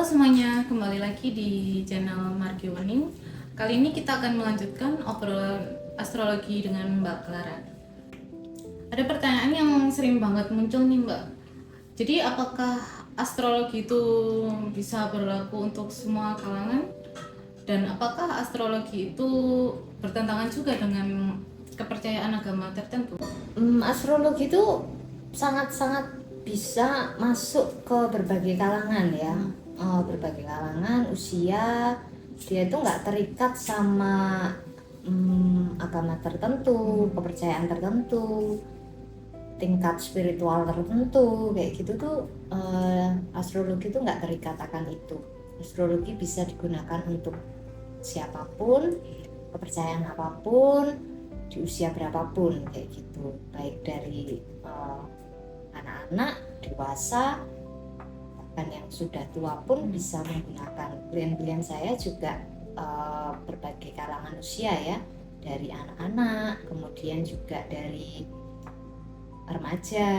semuanya, kembali lagi di channel Margi Warning. Kali ini kita akan melanjutkan obrolan astrologi dengan Mbak Clara. Ada pertanyaan yang sering banget muncul nih Mbak. Jadi apakah astrologi itu bisa berlaku untuk semua kalangan? Dan apakah astrologi itu bertentangan juga dengan kepercayaan agama tertentu? Astrologi itu sangat-sangat bisa masuk ke berbagai kalangan ya. Berbagai kalangan, usia, dia itu nggak terikat sama agama tertentu, kepercayaan tertentu, tingkat spiritual tertentu, kayak gitu tuh. Astrologi itu nggak terikat akan itu. Astrologi bisa digunakan untuk siapapun, kepercayaan apapun, di usia berapapun, kayak gitu, baik dari anak-anak, dewasa, bahkan yang sudah tua pun bisa menggunakan. Klien-klien saya juga berbagai kalangan usia ya, dari anak-anak, kemudian juga dari remaja,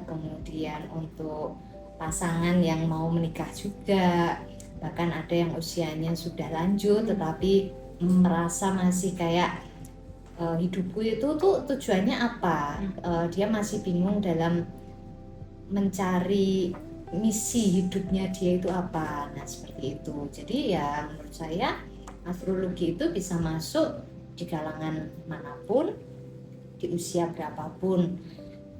kemudian untuk pasangan yang mau menikah juga, bahkan ada yang usianya sudah lanjut tetapi merasa masih kayak hidupku itu tuh tujuannya apa, dia masih bingung dalam mencari misi hidupnya dia itu apa. Nah seperti itu. Jadi ya menurut saya astrologi itu bisa masuk di kalangan manapun, di usia berapapun.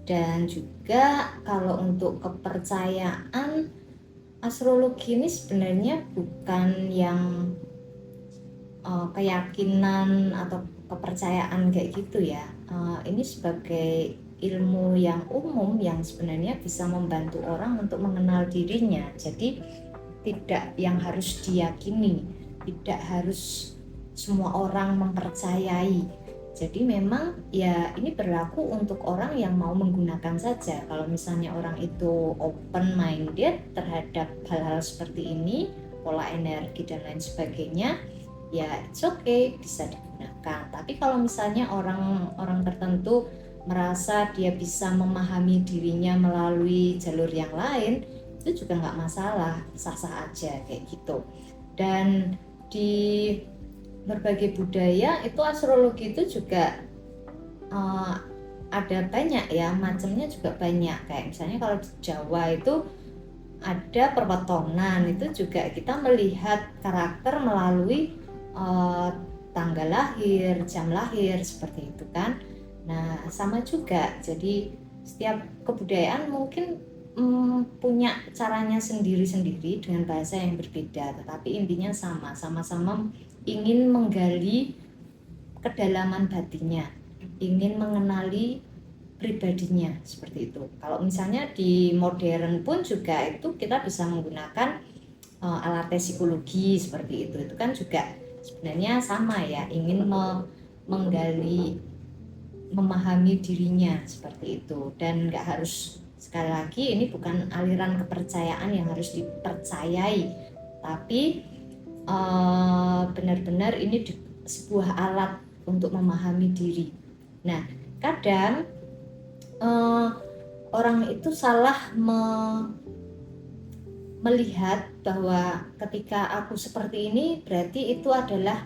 Dan juga kalau untuk kepercayaan, astrologi ini sebenarnya bukan yang keyakinan atau kepercayaan kayak gitu ya. Ini sebagai ilmu yang umum yang sebenarnya bisa membantu orang untuk mengenal dirinya. Jadi tidak yang harus diyakini, tidak harus semua orang mempercayai. Jadi memang ya ini berlaku untuk orang yang mau menggunakan saja. Kalau misalnya orang itu open minded terhadap hal-hal seperti ini, pola energi dan lain sebagainya, ya it's okay, bisa digunakan. Tapi kalau misalnya orang tertentu merasa dia bisa memahami dirinya melalui jalur yang lain, itu juga nggak masalah, sah-sah aja kayak gitu. Dan di berbagai budaya itu astrologi itu juga ada banyak ya, macamnya juga banyak. Kayak misalnya kalau di Jawa itu ada perwetonan, itu juga kita melihat karakter melalui tanggal lahir, jam lahir, seperti itu kan. Nah sama juga, jadi setiap kebudayaan mungkin punya caranya sendiri-sendiri dengan bahasa yang berbeda, tetapi intinya sama-sama ingin menggali kedalaman batinnya, ingin mengenali pribadinya, seperti itu. Kalau misalnya di modern pun juga itu kita bisa menggunakan alat tes psikologi seperti itu kan juga sebenarnya sama ya, ingin menggali, memahami dirinya seperti itu. Dan nggak harus, sekali lagi ini bukan aliran kepercayaan yang harus dipercayai, tapi benar-benar ini sebuah alat untuk memahami diri. Nah kadang orang itu salah melihat bahwa ketika aku seperti ini berarti itu adalah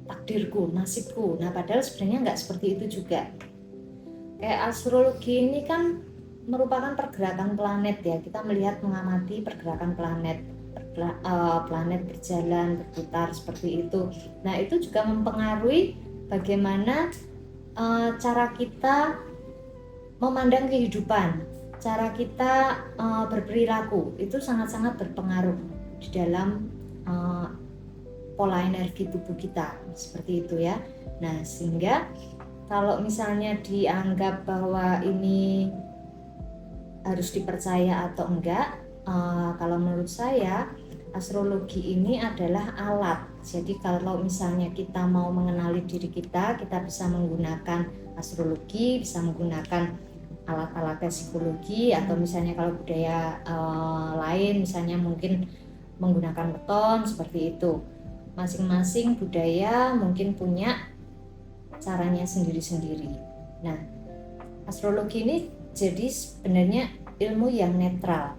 takdirku, nasibku. Nah padahal sebenarnya nggak seperti itu juga. Kayak astrologi ini kan merupakan pergerakan planet ya, kita melihat mengamati pergerakan planet, planet berjalan, berputar seperti itu. Nah itu juga mempengaruhi bagaimana cara kita memandang kehidupan, cara kita berperilaku, itu sangat-sangat berpengaruh di dalam pola energi tubuh kita, seperti itu ya. Nah sehingga kalau misalnya dianggap bahwa ini harus dipercaya atau enggak, kalau menurut saya astrologi ini adalah alat. Jadi kalau misalnya kita mau mengenali diri kita bisa menggunakan astrologi, bisa menggunakan alat-alat psikologi, atau misalnya kalau budaya lain misalnya mungkin menggunakan beton, seperti itu. Masing-masing budaya mungkin punya caranya sendiri-sendiri. Nah, astrologi ini jadi sebenarnya ilmu yang netral.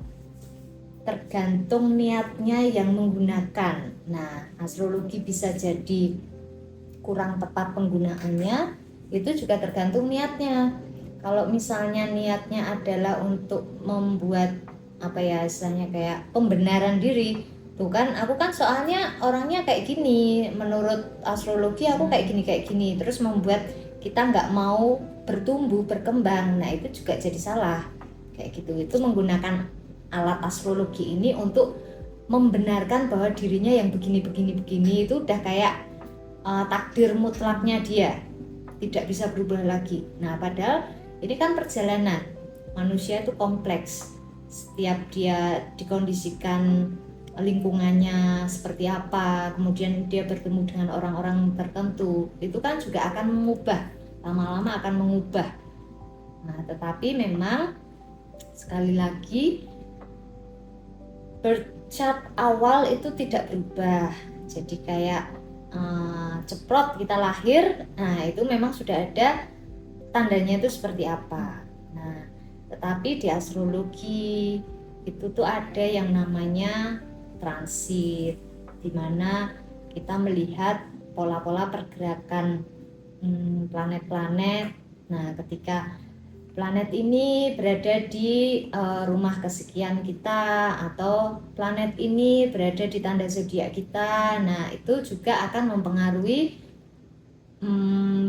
tergantung niatnya yang menggunakan. Nah, astrologi bisa jadi kurang tepat penggunaannya, itu juga tergantung niatnya. Kalau misalnya niatnya adalah untuk membuat apa ya, istilahnya kayak pembenaran diri, tuh kan aku kan soalnya orangnya kayak gini, menurut astrologi aku kayak gini, terus membuat kita nggak mau bertumbuh berkembang, nah itu juga jadi salah kayak gitu. Itu menggunakan alat astrologi ini untuk membenarkan bahwa dirinya yang begini itu udah kayak takdir mutlaknya dia, tidak bisa berubah lagi. Nah, padahal ini kan perjalanan. Manusia itu kompleks. Setiap dia dikondisikan lingkungannya seperti apa, kemudian dia bertemu dengan orang-orang tertentu, itu kan juga akan mengubah, lama-lama akan mengubah. Nah, tetapi memang sekali lagi birth chart awal itu tidak berubah. Jadi kayak ceprot kita lahir, nah itu memang sudah ada tandanya itu seperti apa. Nah, tetapi di astrologi itu tuh ada yang namanya transit, di mana kita melihat pola-pola pergerakan planet-planet. Nah, ketika planet ini berada di rumah kesekian kita, atau planet ini berada di tanda zodiak kita, nah itu juga akan mempengaruhi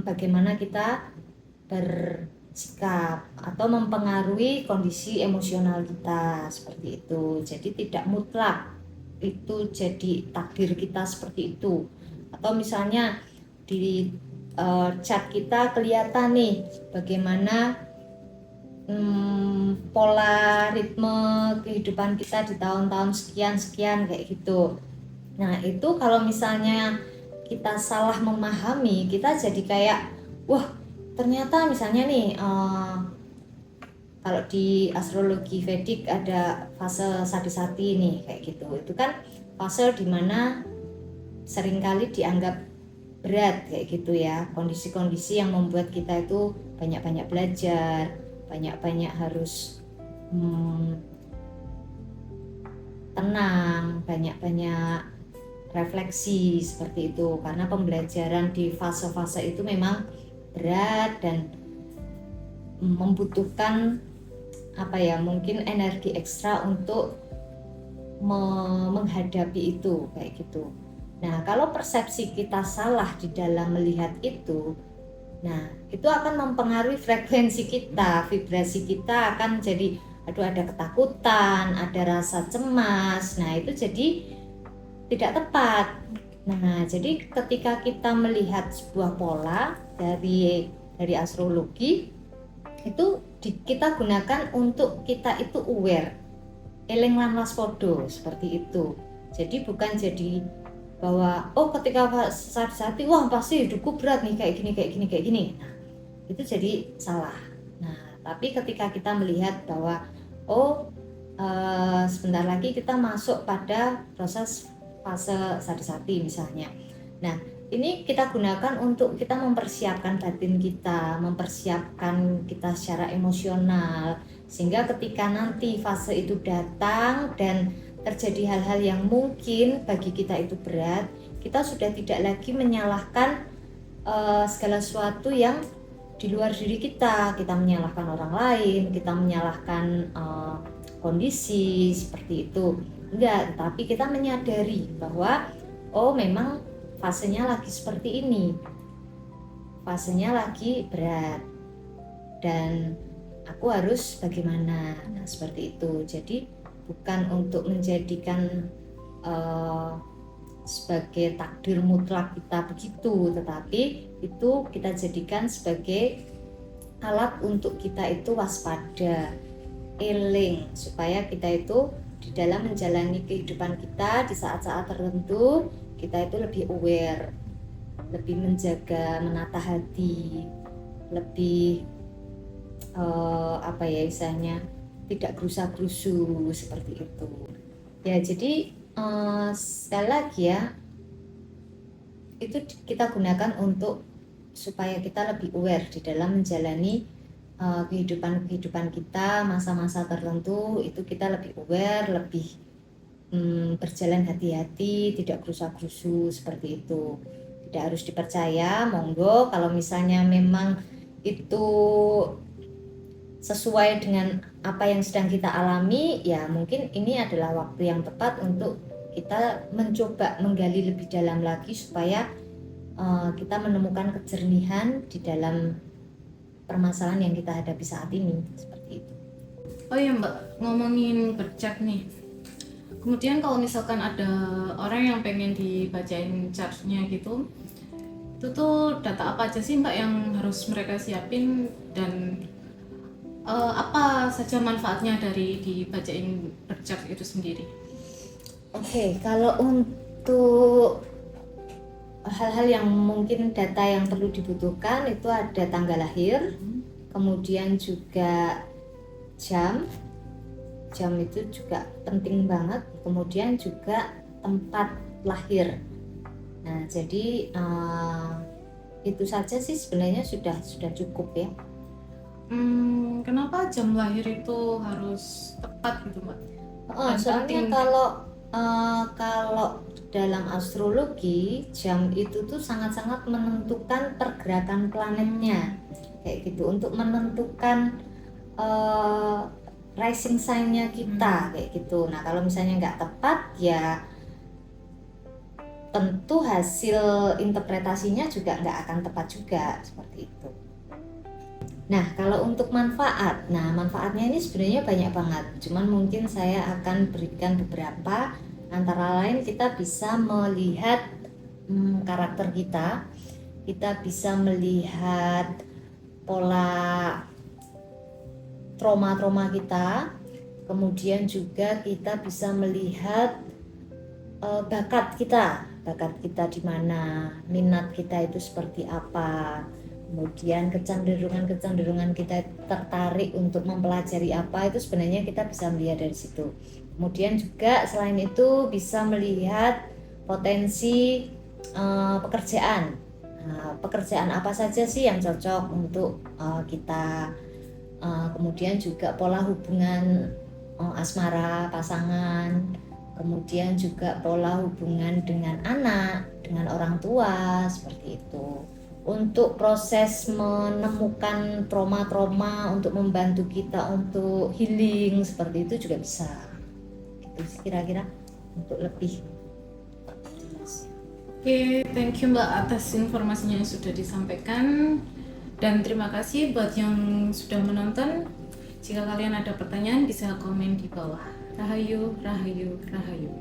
bagaimana kita bersikap atau mempengaruhi kondisi emosional kita seperti itu. Jadi tidak mutlak itu jadi takdir kita seperti itu. Atau misalnya di chart kita kelihatan nih bagaimana pola ritme kehidupan kita di tahun-tahun sekian kayak gitu. Nah, itu kalau misalnya kita salah memahami, kita jadi kayak wah, ternyata misalnya nih kalau di astrologi Vedic ada fase Sadisati nih kayak gitu. Itu kan fase dimana seringkali dianggap berat kayak gitu ya, kondisi-kondisi yang membuat kita itu banyak-banyak belajar, banyak-banyak harus tenang, banyak-banyak refleksi seperti itu, karena pembelajaran di fase-fase itu memang berat dan membutuhkan apa ya, mungkin energi ekstra untuk menghadapi itu kayak gitu. Nah, kalau persepsi kita salah di dalam melihat itu, nah itu akan mempengaruhi frekuensi kita, vibrasi kita akan jadi aduh, ada ketakutan, ada rasa cemas. Nah, itu jadi tidak tepat. Nah, jadi ketika kita melihat sebuah pola dari astrologi, itu kita gunakan untuk kita itu aware, eling lan waspada seperti itu. Jadi bukan jadi bahwa oh ketika saat wah pasti hidupku berat nih kayak gini. Nah, itu jadi salah. Nah, tapi ketika kita melihat bahwa oh sebentar lagi kita masuk pada proses fase Sadisati misalnya. Nah, ini kita gunakan untuk kita mempersiapkan batin kita, mempersiapkan kita secara emosional, sehingga ketika nanti fase itu datang dan terjadi hal-hal yang mungkin bagi kita itu berat, kita sudah tidak lagi menyalahkan segala sesuatu yang di luar diri kita menyalahkan orang lain, kita menyalahkan kondisi seperti itu. Enggak, tapi kita menyadari bahwa oh memang fasenya lagi seperti ini, fasenya lagi berat dan aku harus bagaimana. Nah, seperti itu. Jadi bukan untuk menjadikan sebagai takdir mutlak kita begitu, tetapi itu kita jadikan sebagai alat untuk kita itu waspada, eling, supaya kita itu di dalam menjalani kehidupan kita di saat-saat tertentu kita itu lebih aware, lebih menjaga, menata hati, lebih apa ya istilahnya, tidak gerusa-gerusu seperti itu ya. Jadi sekali lagi ya, itu kita gunakan untuk supaya kita lebih aware di dalam menjalani kehidupan kita, masa-masa tertentu itu kita lebih aware, lebih berjalan hati-hati, tidak gerusa-gerusu seperti itu. Tidak harus dipercaya, monggo kalau misalnya memang itu sesuai dengan apa yang sedang kita alami, ya mungkin ini adalah waktu yang tepat untuk kita mencoba menggali lebih dalam lagi supaya kita menemukan kejernihan di dalam permasalahan yang kita hadapi saat ini, seperti itu. Oh ya Mbak, ngomongin bercak nih. Kemudian kalau misalkan ada orang yang pengen dibacain chartnya gitu, itu tuh data apa aja sih Mbak yang harus mereka siapin, dan apa saja manfaatnya dari dibacain bercak itu sendiri? Oke, kalau untuk hal-hal yang mungkin data yang perlu dibutuhkan itu ada tanggal lahir, kemudian juga jam itu juga penting banget, kemudian juga tempat lahir. Nah, jadi itu saja sih sebenarnya sudah cukup ya. Kenapa jam lahir itu harus tepat gitu Mbak? Soalnya kalau dalam astrologi jam itu tuh sangat-sangat menentukan pergerakan planetnya, kayak gitu, untuk menentukan rising sign-nya kita, kayak gitu. Nah, kalau misalnya nggak tepat ya tentu hasil interpretasinya juga nggak akan tepat juga, seperti itu. Nah, kalau untuk manfaatnya ini sebenarnya banyak banget. Cuman mungkin saya akan berikan beberapa. Antara lain kita bisa melihat karakter kita bisa melihat pola trauma-trauma kita, kemudian juga kita bisa melihat bakat kita di mana, minat kita itu seperti apa, kemudian kecenderungan kita tertarik untuk mempelajari apa, itu sebenarnya kita bisa melihat dari situ. Kemudian juga selain itu bisa melihat potensi pekerjaan. Pekerjaan apa saja sih yang cocok untuk kita. Kemudian juga pola hubungan asmara pasangan, kemudian juga pola hubungan dengan anak, dengan orang tua, seperti itu. Untuk proses menemukan trauma-trauma, untuk membantu kita untuk healing, seperti itu juga bisa. Itu sih kira-kira untuk lebih jelas. Oke, thank you Mbak atas informasinya yang sudah disampaikan, dan terima kasih buat yang sudah menonton. Jika kalian ada pertanyaan bisa komen di bawah. Rahayu, rahayu, rahayu.